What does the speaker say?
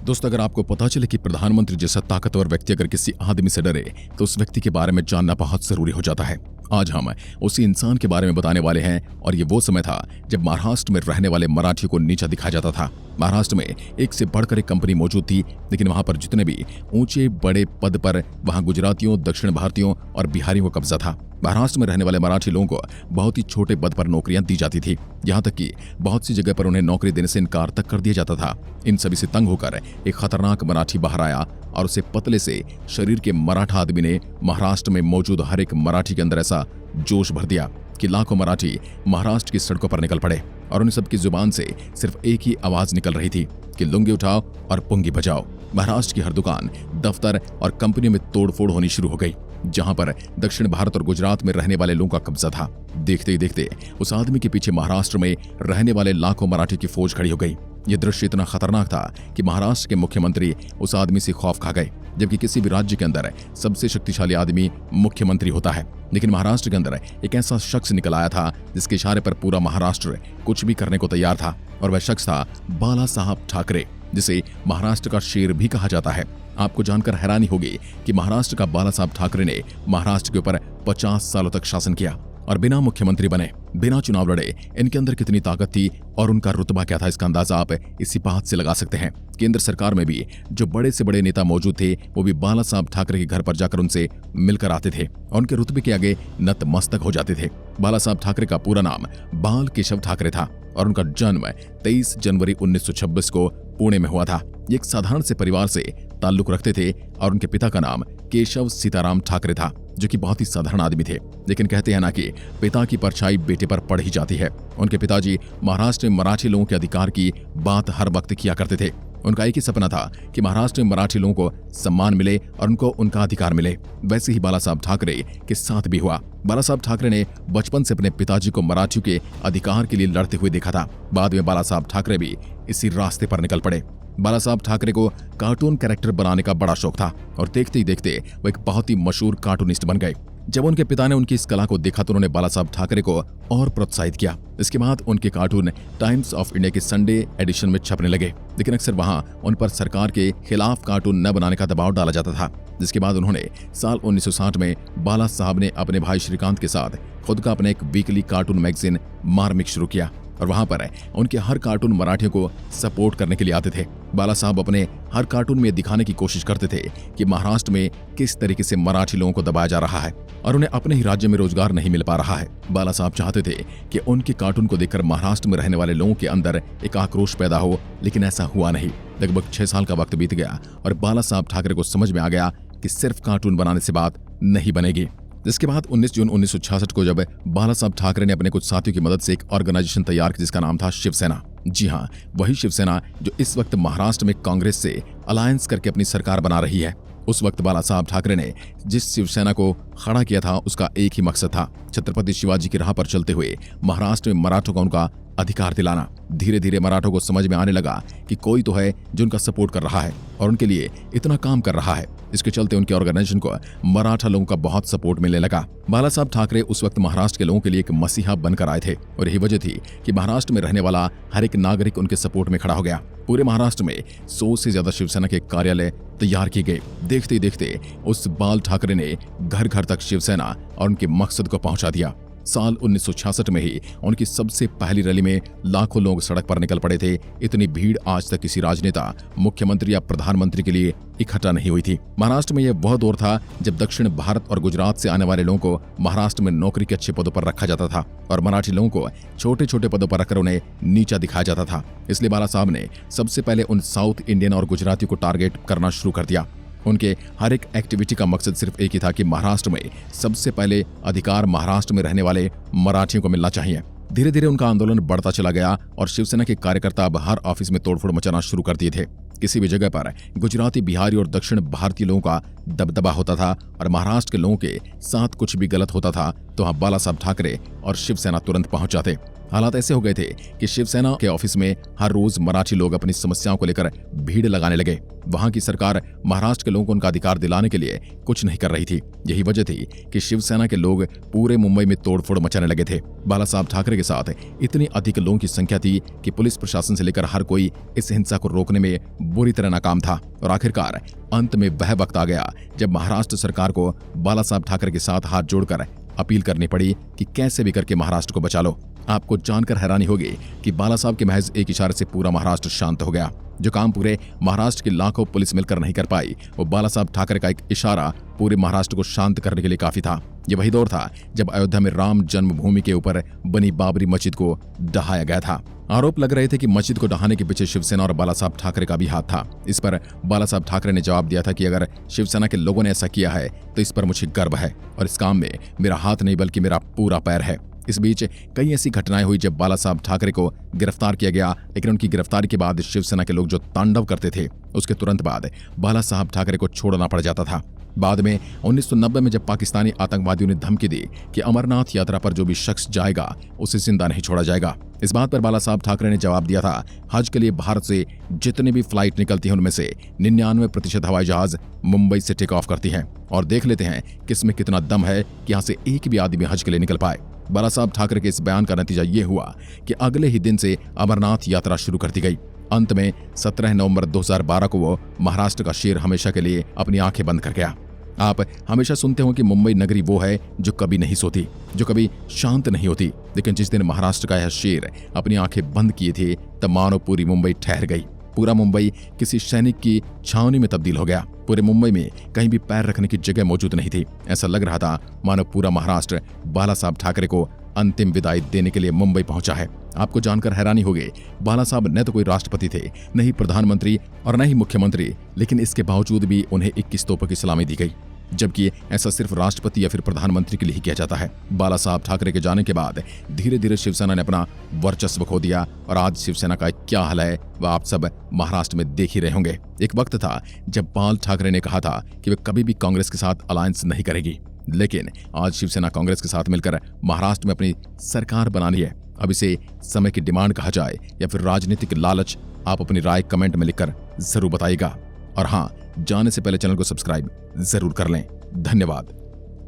दोस्तों, अगर आपको पता चले कि प्रधानमंत्री जैसा ताकतवर व्यक्ति अगर किसी आदमी से डरे तो उस व्यक्ति के बारे में जानना बहुत जरूरी हो जाता है। आज हम उसी इंसान के बारे में बताने वाले हैं और ये वो समय था जब महाराष्ट्र में रहने वाले मराठियों को नीचा दिखाया जाता था। महाराष्ट्र में एक से बढ़कर एक कंपनी मौजूद थी, लेकिन वहां पर जितने भी ऊंचे बड़े पद पर वहां गुजरातियों, दक्षिण भारतीयों और बिहारियों को कब्जा था। महाराष्ट्र में रहने वाले मराठी लोगों को बहुत ही छोटे पद पर नौकरियां दी जाती थी, यहाँ तक कि बहुत सी जगह पर उन्हें नौकरी देने से इनकार तक कर दिया जाता था। इन सभी से तंग होकर एक खतरनाक मराठी बाहर आया और उसे पतले से शरीर के मराठा आदमी ने महाराष्ट्र में मौजूद हर एक मराठी के अंदर ऐसा जोश भर दिया कि लाखों मराठी महाराष्ट्र की सड़कों पर निकल पड़े और उन सबकी जुबान से सिर्फ एक ही आवाज निकल रही थी कि लुंगी उठाओ और पुंगी बजाओ। महाराष्ट्र की हर दुकान, दफ्तर और कंपनियों में तोड़फोड़ होनी शुरू हो गई, जहां पर दक्षिण भारत और गुजरात में रहने वाले लोगों का कब्जा था। देखते ही देखते उस आदमी के पीछे महाराष्ट्र में रहने वाले लाखों मराठी की फौज खड़ी हो गई। यह दृश्य इतना खतरनाक था कि महाराष्ट्र के मुख्यमंत्री उस आदमी से खौफ खा गए। जबकि किसी भी राज्य के अंदर सबसे शक्तिशाली आदमी मुख्यमंत्री होता है, लेकिन महाराष्ट्र के अंदर एक ऐसा शख्स निकल आया था जिसके इशारे पर पूरा महाराष्ट्र कुछ भी करने को तैयार था, और वह शख्स था बाला साहब ठाकरे, जिसे महाराष्ट्र का शेर भी कहा जाता है। आपको जानकर हैरानी होगी कि महाराष्ट्र का बाला साहब ठाकरे ने महाराष्ट्र के ऊपर 50 सालों तक शासन किया और बिना मुख्यमंत्री बने, बिना चुनाव लड़े इनके अंदर कितनी ताकत थी और उनका रुतबा क्या था, इसका अंदाजा आप इसी बात से लगा सकते हैं। केंद्र सरकार में भी जो बड़े से बड़े नेता मौजूद थे वो भी बाला साहब ठाकरे के घर पर जाकर उनसे मिलकर आते थे और उनके रुतबे के आगे नतमस्तक हो जाते थे। बाला साहब ठाकरे का पूरा नाम बाल केशव ठाकरे था और उनका जन्म 23 जनवरी 1926 को पुणे में हुआ था। ये एक साधारण से परिवार से ताल्लुक रखते थे और उनके पिता का नाम केशव सीताराम ठाकरे था, जो कि बहुत ही साधारण आदमी थे। लेकिन कहते हैं ना कि पिता की परछाई बेटे पर पड़ ही जाती है। उनके पिताजी महाराष्ट्र में मराठी लोगों के अधिकार की बात हर वक्त किया करते थे। उनका एक ही सपना था कि महाराष्ट्र में मराठी लोगों को सम्मान मिले और उनको उनका अधिकार मिले। वैसे ही बाला साहब ठाकरे के साथ भी हुआ। बाला साहब ठाकरे ने बचपन से अपने पिताजी को मराठियों के अधिकार के लिए लड़ते हुए देखा था। बाद में बाला साहब ठाकरे भी इसी रास्ते पर निकल पड़े। बाला साहब ठाकरे को कार्टून कैरेक्टर बनाने का बड़ा शौक था और देखते ही देखते वो एक बहुत ही मशहूर कार्टूनिस्ट बन गए। जब उनके पिता ने उनकी इस कला को देखा तो उन्होंने बाला साहब ठाकरे को और प्रोत्साहित किया। इसके बाद उनके कार्टून टाइम्स ऑफ इंडिया के संडे एडिशन में छपने लगे, लेकिन अक्सर वहां उन पर सरकार के खिलाफ कार्टून न बनाने का दबाव डाला जाता था। जिसके बाद उन्होंने साल 1960 में बाला साहब ने अपने भाई श्रीकांत के साथ खुद का अपना एक वीकली कार्टून मैगजीन मार्मिक शुरू किया और वहां पर उनके हर कार्टून मराठियों को सपोर्ट करने के लिए आते थे। बाला साहब अपने हर कार्टून में दिखाने की कोशिश करते थे कि महाराष्ट्र में किस तरीके से मराठी लोगों को दबाया जा रहा है और उन्हें अपने ही राज्य में रोजगार नहीं मिल पा रहा है। बाला साहब चाहते थे कि उनके कार्टून को देखकर महाराष्ट्र में रहने वाले लोगों के अंदर एक आक्रोश पैदा हो, लेकिन ऐसा हुआ नहीं। लगभग 6 साल का वक्त बीत गया और बाला साहब ठाकरे को समझ में आ गया कि सिर्फ कार्टून बनाने से बात नहीं बनेगी। जिसके बाद 19 जून 1966 को जब बाला साहब ठाकरे ने अपने कुछ साथियों की मदद से एक ऑर्गेनाइजेशन तैयार की जिसका नाम था शिवसेना। जी हाँ, वही शिवसेना जो इस वक्त महाराष्ट्र में कांग्रेस से अलायंस करके अपनी सरकार बना रही है। उस वक्त बाला साहब ठाकरे ने जिस शिवसेना को खड़ा किया था उसका एक ही मकसद था, छत्रपति शिवाजी की राह पर चलते हुए महाराष्ट्र में मराठों का उनका अधिकार दिलाना। धीरे धीरे मराठों को समझ में आने लगा कि कोई तो है जो उनका सपोर्ट कर रहा है और उनके लिए इतना काम कर रहा है। इसके चलते उनके ऑर्गेनाइजेशन को मराठा लोगों का बहुत सपोर्ट मिलने लगा। बाला साहब ठाकरे उस वक्त महाराष्ट्र के लोगों के लिए एक मसीहा बनकर आए थे और यही वजह थी कि महाराष्ट्र में रहने वाला हर एक नागरिक उनके सपोर्ट में खड़ा हो गया। पूरे महाराष्ट्र में 100 से ज्यादा शिवसेना के कार्यालय तैयार किए गए। देखते ही देखते उस बाल ठाकरे ने घर घर तक शिवसेना और उनके मकसद को पहुंचा दिया। साल 1966 में ही उनकी सबसे पहली रैली में लाखों लोग सड़क पर निकल पड़े थे। इतनी भीड़ आज तक किसी राजनेता, मुख्यमंत्री या प्रधानमंत्री के लिए इकट्ठा नहीं हुई थी। महाराष्ट्र में यह वह दौर था जब दक्षिण भारत और गुजरात से आने वाले लोगों को महाराष्ट्र में नौकरी के अच्छे पदों पर रखा जाता था और मराठी लोगों को छोटे छोटे पदों पर रखकर उन्हें नीचा दिखाया जाता था। इसलिए बाला साहब ने सबसे पहले उन साउथ इंडियन और गुजरातियों को टारगेट करना शुरू कर दिया। उनके हर एक एक्टिविटी का मकसद सिर्फ एक ही था कि महाराष्ट्र में सबसे पहले अधिकार महाराष्ट्र में रहने वाले मराठियों को मिलना चाहिए। धीरे धीरे उनका आंदोलन बढ़ता चला गया और शिवसेना के कार्यकर्ता अब हर ऑफिस में तोड़फोड़ मचाना शुरू कर दिए थे। किसी भी जगह पर गुजराती, बिहारी और दक्षिण भारतीय लोगों का दबदबा होता था और महाराष्ट्र के लोगों के साथ कुछ भी गलत होता था तो वहां बाला साहब ठाकरे और शिवसेना तुरंत पहुंच जाते। हालात ऐसे हो गए थे कि शिवसेना के ऑफिस में हर रोज मराठी लोग अपनी समस्याओं को लेकर भीड़ लगाने लगे। वहां की सरकार महाराष्ट्र के लोगों को उनका अधिकार दिलाने के लिए कुछ नहीं कर रही थी। यही वजह थी कि शिवसेना के लोग पूरे मुंबई में तोड़फोड़ मचाने लगे थे। बाला साहब ठाकरे के साथ इतनी अधिक लोगों की संख्या थी कि पुलिस प्रशासन से लेकर हर कोई इस हिंसा को रोकने में बुरी तरह नाकाम था। और आखिरकार अंत में वह वक्त आ गया जब महाराष्ट्र सरकार को बाला साहब ठाकरे के साथ हाथ जोड़कर अपील करनी पड़ी कि कैसे भी करके महाराष्ट्र को बचा लो। आपको जानकर हैरानी होगी कि बाला साहब के महज एक इशारे से पूरा महाराष्ट्र शांत हो गया। जो काम पूरे महाराष्ट्र की लाखों पुलिस मिलकर नहीं कर पाई, वो बाला साहब ठाकरे का एक इशारा पूरे महाराष्ट्र को शांत करने के लिए काफी था। ये वही दौर था जब अयोध्या में राम जन्मभूमि के ऊपर बनी बाबरी मस्जिद को ढहाया गया था। आरोप लग रहे थे कि मस्जिद को ढहाने के पीछे शिवसेना और बाला साहब ठाकरे का भी हाथ था। इस पर बाला साहब ठाकरे ने जवाब दिया था कि अगर शिवसेना के लोगों ने ऐसा किया है तो इस पर मुझे गर्व है और इस काम में मेरा हाथ नहीं बल्कि मेरा पूरा पैर है। इस बीच कई ऐसी घटनाएं हुई जब बाला साहब ठाकरे को गिरफ्तार किया गया, लेकिन उनकी गिरफ्तारी के बाद शिवसेना के लोग जो तांडव करते थे उसके तुरंत बाद बाला साहब ठाकरे को छोड़ना पड़ जाता था। बाद में 1990 में जब पाकिस्तानी आतंकवादियों ने धमकी दी कि अमरनाथ यात्रा पर जो भी शख्स जाएगा उसे जिंदा नहीं छोड़ा जाएगा, इस बात पर बाला साहब ठाकरे ने जवाब दिया था, हज के लिए भारत से जितनी भी फ्लाइट निकलती हैं उनमें से 99% हवाई जहाज मुंबई से टेक ऑफ करती हैं और देख लेते हैं किसमें कितना दम है कि यहाँ से एक भी आदमी हज के लिए निकल पाए। बाला साहब ठाकरे के इस बयान का नतीजा ये हुआ कि अगले ही दिन से अमरनाथ यात्रा शुरू कर दी गई। अंत में 17 नवंबर 2012 को वो महाराष्ट्र का शेर हमेशा के लिए अपनी आंखें बंद कर गया। आप हमेशा सुनते हो कि मुंबई नगरी वो है जो कभी नहीं सोती, जो कभी शांत नहीं होती, लेकिन जिस दिन महाराष्ट्र का यह शेर अपनी आंखें बंद किए थे तब मानो पूरी मुंबई ठहर गई। पूरा मुंबई किसी सैनिक की छावनी में तब्दील हो गया। पूरे मुंबई में कहीं भी पैर रखने की जगह मौजूद नहीं थी। ऐसा लग रहा था मानो पूरा महाराष्ट्र बाला साहब ठाकरे को अंतिम विदाई देने के लिए मुंबई पहुंचा है। आपको जानकर हैरानी होगी, बाला साहब न तो कोई राष्ट्रपति थे, न ही प्रधानमंत्री और न ही मुख्यमंत्री, लेकिन इसके बावजूद भी उन्हें 21 तोपों की सलामी दी गई, जबकि ऐसा सिर्फ राष्ट्रपति या फिर प्रधानमंत्री के लिए ही किया जाता है। बाला साहब ठाकरे के जाने के बाद धीरे धीरे शिवसेना ने अपना वर्चस्व खो दिया और आज शिवसेना का क्या हाल है वह आप सब महाराष्ट्र में देख ही रहे होंगे। एक वक्त था जब बाल ठाकरे ने कहा था कि वे कभी भी कांग्रेस के साथ अलायंस नहीं करेगी, लेकिन आज शिवसेना कांग्रेस के साथ मिलकर महाराष्ट्र में अपनी सरकार बनानी है। अब इसे समय की डिमांड कहा जाए या फिर राजनीतिक लालच, आप अपनी राय कमेंट में लिखकर जरूर बताइएगा। और हाँ, जाने से पहले चैनल को सब्सक्राइब जरूर कर लें। धन्यवाद।